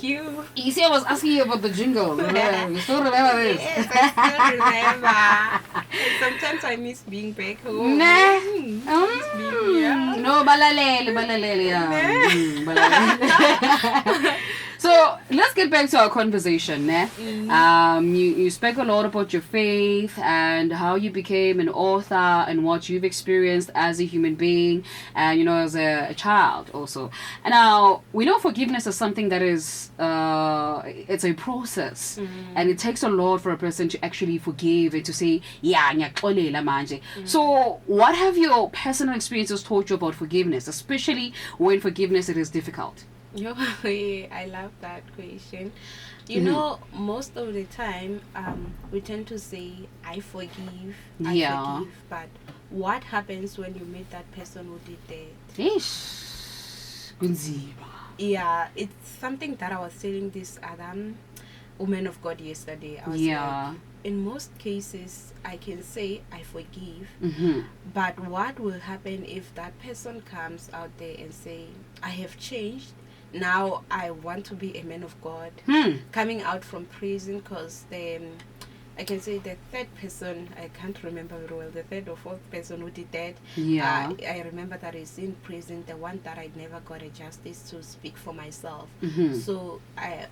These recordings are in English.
You. You see, I was asking you about the jingle. You still remember this? Yes, I still remember. And sometimes I miss being back home. Nah. Miss being here. No, balalele, yeah. Balalele. So let's get back to our conversation. Ne? You spoke a lot about your faith and how you became an author and what you've experienced as a human being and as a child also. And now we know forgiveness is something that is it's a process, and it takes a lot for a person to actually forgive and to say ngiyaxolela manje. So what have your personal experiences taught you about forgiveness, especially when forgiveness it is difficult? I love that question. You know, most of the time, we tend to say, I forgive, but what happens when you meet that person who did that? Ish. Kunzima. Yeah, it's something that I was telling this other woman of God yesterday. I was like, in most cases, I can say I forgive, but what will happen if that person comes out there and say, I have changed, now I want to be a man of God, coming out from prison, because I can say the third person, I can't remember very well, the third or fourth person who did that. I remember that is in prison, the one that I never got a justice to speak for myself. So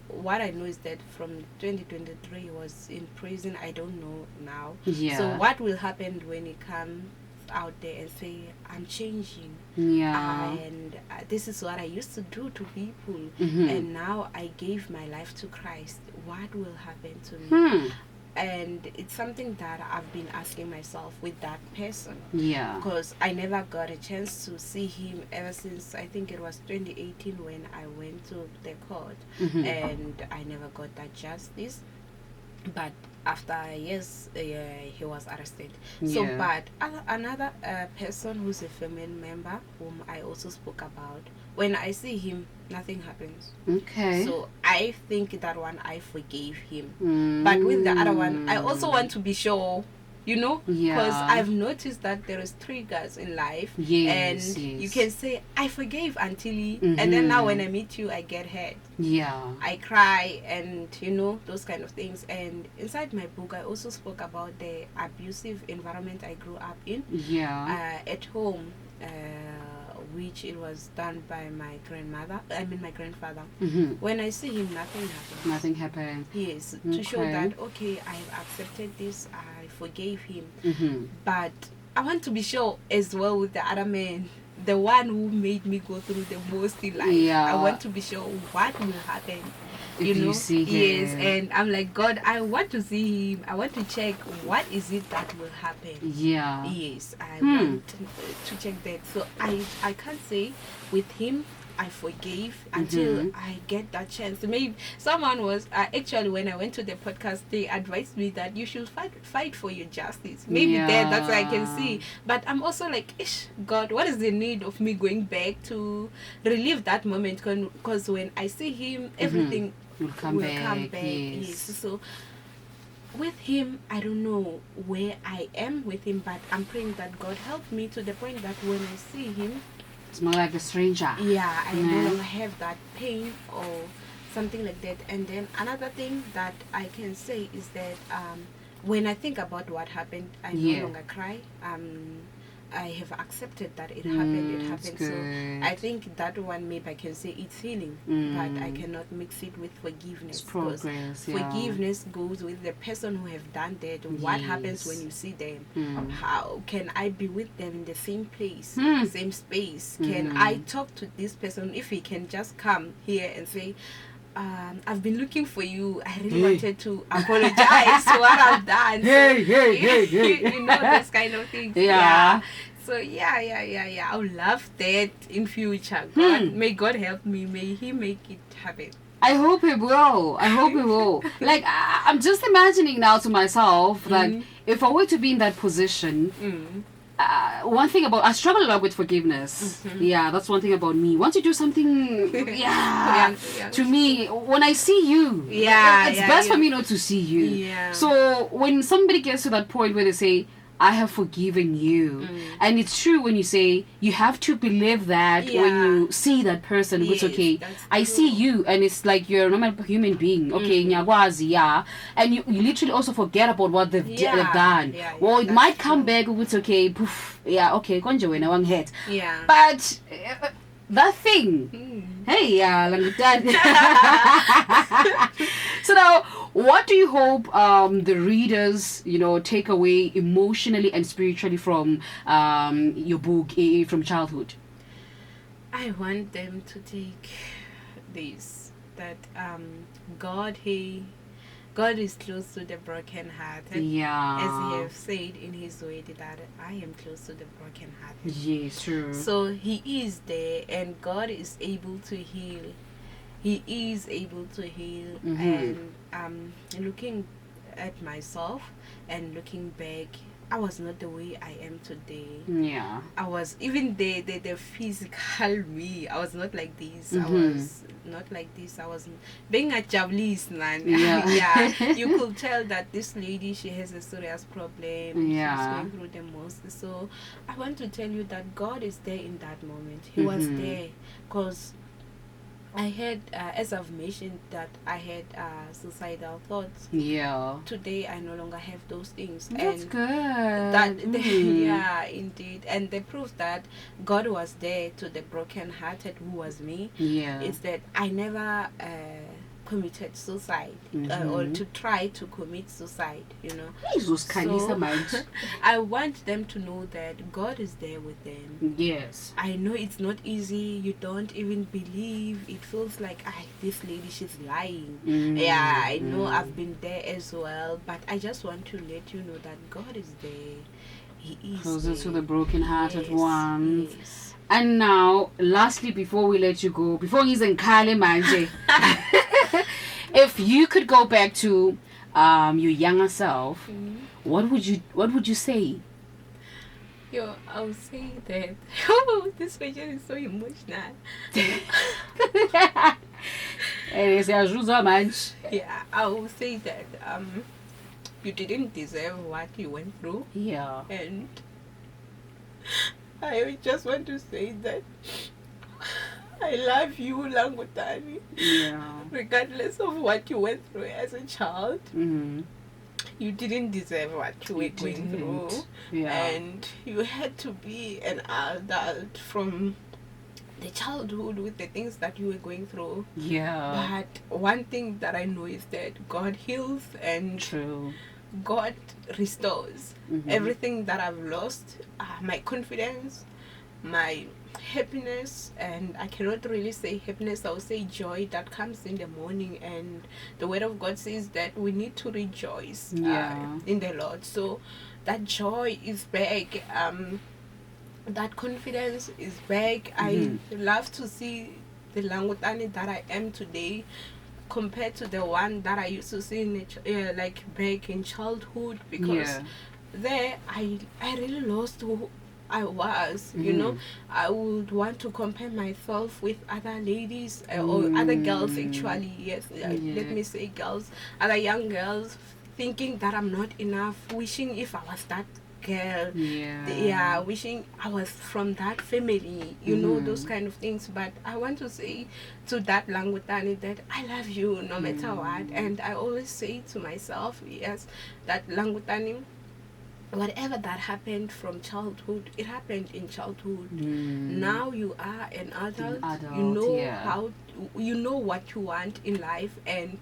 what I know is that from 2023 he was in prison. I don't know now. So what will happen when he comes out there and say, I'm changing, and this is what I used to do to people, and now I gave my life to Christ, what will happen to me? And it's something that I've been asking myself with that person, because I never got a chance to see him ever since, I think it was 2018 when I went to the court, and I never got that justice. But after years, he was arrested. So, but another person who's a family member, whom I also spoke about, when I see him, nothing happens. Okay. So I think that one I forgave him. But with the other one, I also want to be sure, because I've noticed that there is triggers in life, and you can say I forgave until and then now when I meet you I get hurt, I cry, and those kind of things. And inside my book I also spoke about the abusive environment I grew up in, at home, which it was done by my grandfather. When I see him, nothing happened. Yes, to show that, okay, I have accepted this, I forgave him. But I want to be sure as well with the other man, the one who made me go through the most in life. I want to be sure what will happen. You see him. Yes, and I'm like, God, I want to see him. I want to check what is it that will happen. Yes, I want to check that. So I can't say with him I forgave until I get that chance. Maybe someone was actually, when I went to the podcast, they advised me that you should fight for your justice. Maybe that's what I can see. But I'm also like, ish, God, what is the need of me going back to relive that moment? Because when I see him, everything will come back. Yes. So with him, I don't know where I am with him, but I'm praying that God help me to the point that when I see him, it's more like a stranger. I no longer have that pain or something like that. And then another thing that I can say is that when I think about what happened, I no longer cry. I have accepted that it happened. So I think that one, maybe I can say it's healing, but I cannot mix it with forgiveness. It's progress. Forgiveness goes with the person who have done that. What happens when you see them? How can I be with them in the same place, same space? Can I talk to this person if he can just come here and say, I've been looking for you. I really wanted to apologize for what I've done. Those kind of things. So I would love that in future. God, may God help me. May He make it happen. I hope He will. Like, I'm just imagining now to myself that if I were to be in that position, one thing about, I struggle a lot with forgiveness. That's one thing about me. Once you do something, to me, when I see you, it's best for me not to see you. So when somebody gets to that point where they say, I have forgiven you. And it's true when you say you have to believe that when you see that person, it's okay. I see you, and it's like you're a normal human being. Okay, nyakwazi, yeah. And you literally also forget about what they've done. Well, it might come back. It's okay. Poof. Yeah. Okay. Konje wena wanghead. Yeah. But that thing. Hey, yeah, like that. So now, what do you hope the readers, take away emotionally and spiritually from your book, from childhood? I want them to take this, that God is close to the brokenhearted. Yeah. As He have said in His word that I am close to the brokenhearted. Yes, true. So He is there, and God is able to heal. He is able to heal. And looking at myself and looking back, I was not the way I am today. Yeah. I was even the physical me. I was not like this. I was not like this. I was being a jablis man. Yeah. You could tell that this lady, she has a serious problem. Yeah. She's going through the most. So I want to tell you that God is there in that moment. He was there, because I had, as I've mentioned, that I had suicidal thoughts. Yeah. Today, I no longer have those things. That's and good. Yeah, indeed. And the proof that God was there to the broken-hearted, who was me, is that I never committed suicide or to try to commit suicide. So, I want them to know that God is there with them. Yes. I know it's not easy. You don't even believe. It feels like, this lady, she's lying. Yeah, I know. I've been there as well. But I just want to let you know that God is there. He is closer there. to the broken-hearted ones. Yes. And now, lastly, before we let you go, before he's in Kale Manje, if you could go back to your younger self, what would you say? I would say that. Oh, this question is so emotional. Yeah, I would say that you didn't deserve what you went through. Yeah. And I just want to say that I love you, Langutani. Yeah. Regardless of what you went through as a child, you didn't deserve what you were going through. Yeah. And you had to be an adult from the childhood with the things that you were going through. Yeah. But one thing that I know is that God heals and God restores everything that I've lost. My confidence, my happiness, and I cannot really say happiness, I would say joy that comes in the morning. And the word of God says that we need to rejoice in the Lord. So that joy is back. That confidence is back. I love to see the Langutani that I am today compared to the one that I used to see in like back in childhood, because there I really lost who I was. I would want to compare myself with other ladies or other girls, actually. Yes, let me say girls, other young girls, thinking that I'm not enough, wishing if I was that girl, wishing I was from that family, those kind of things. But I want to say to that Langutani that I love you no matter what. And I always say to myself, yes, that Langutani, whatever that happened from childhood, it happened in childhood. Now you are an adult, you know how, you know what you want in life, and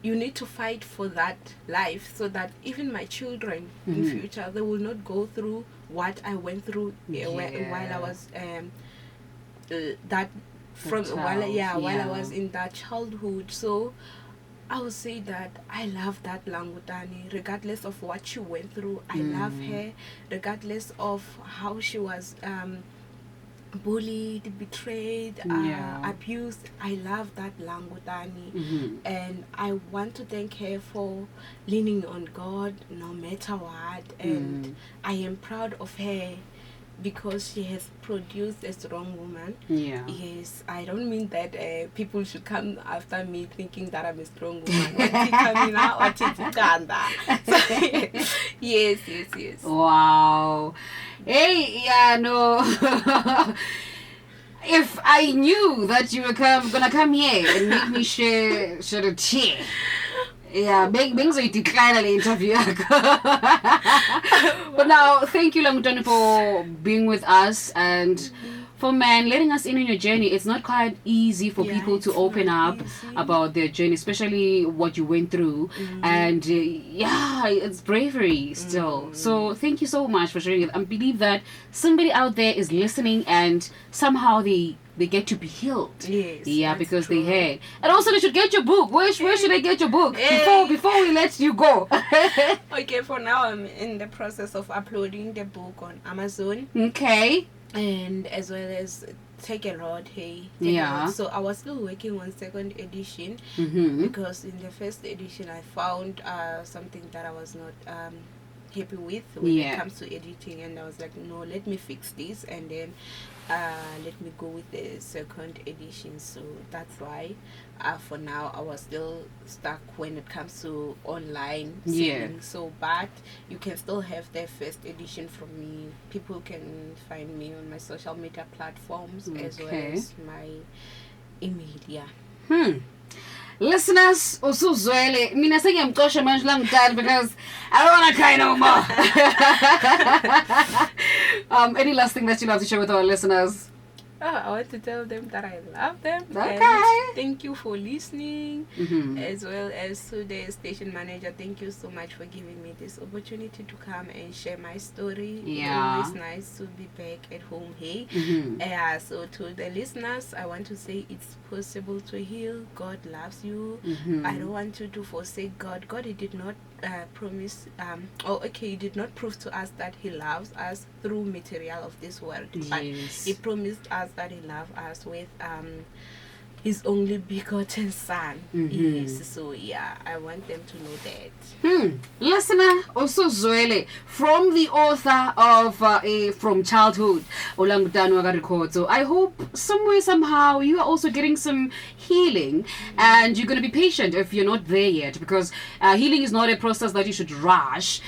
you need to fight for that life, so that even my children in future, they will not go through what I went through while I was while I was in that childhood. So I would say that I love that Langutani, regardless of what she went through. I love her, regardless of how she was bullied, betrayed, abused. I love that Langutani, and I want to thank her for leaning on God no matter what. And I am proud of her because she has produced a strong woman. Yeah. Yes, I don't mean that people should come after me thinking that I'm a strong woman. Yes. Wow. Hey, yeah, no. If I knew that you were gonna come here and make me share a tea. Yeah, decline the interview. But now, thank you, Langutani, for being with us and for letting us in on your journey. It's not quite easy for people to open up about their journey, especially what you went through. And it's bravery still. So thank you so much for sharing it. I believe that somebody out there is listening and somehow they get to be healed. Yes. Yeah, because true. They heard. And also they should get your book. Where should I get your book? Before we let you go. Okay, for now I'm in the process of uploading the book on Amazon. Okay. And as well as Take a Lot. So I was still working on second edition because in the first edition I found something that I was not happy with when it comes to editing, and I was like, no, let me fix this and then let me go with the second edition. So that's why for now I was still stuck when it comes to online selling. So but you can still have the first edition from me. People can find me on my social media platforms as well as my email. Listeners, usuzwele mina sengiyamxosha manje Langutani because I don't want to cry no more. Any last thing that you love to share with our listeners? I want to tell them that I love them. Okay. And thank you for listening, as well as to the station manager. Thank you so much for giving me this opportunity to come and share my story. Yeah. It's always nice to be back at home. So to the listeners, I want to say it's possible to heal. God loves you. I don't want you to forsake God. God, He did not promise He did not prove to us that He loves us through material of this world, but He promised us that He loved us with His only begotten Son. Yes, so I want them to know that. Listener, also Zoele, from the author of From Childhood, Olangutani Wagarikoto. I hope somewhere, somehow, you are also getting some healing, and you're going to be patient if you're not there yet, because healing is not a process that you should rush.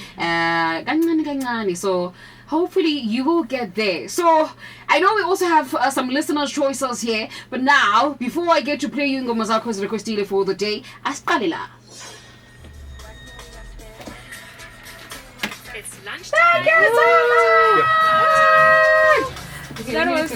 So hopefully you will get there. So I know we also have some listeners' choices here, but now, before I get to play you Ngoma Zakho's request for the day, Asqalila. It's lunchtime. Thank you so much.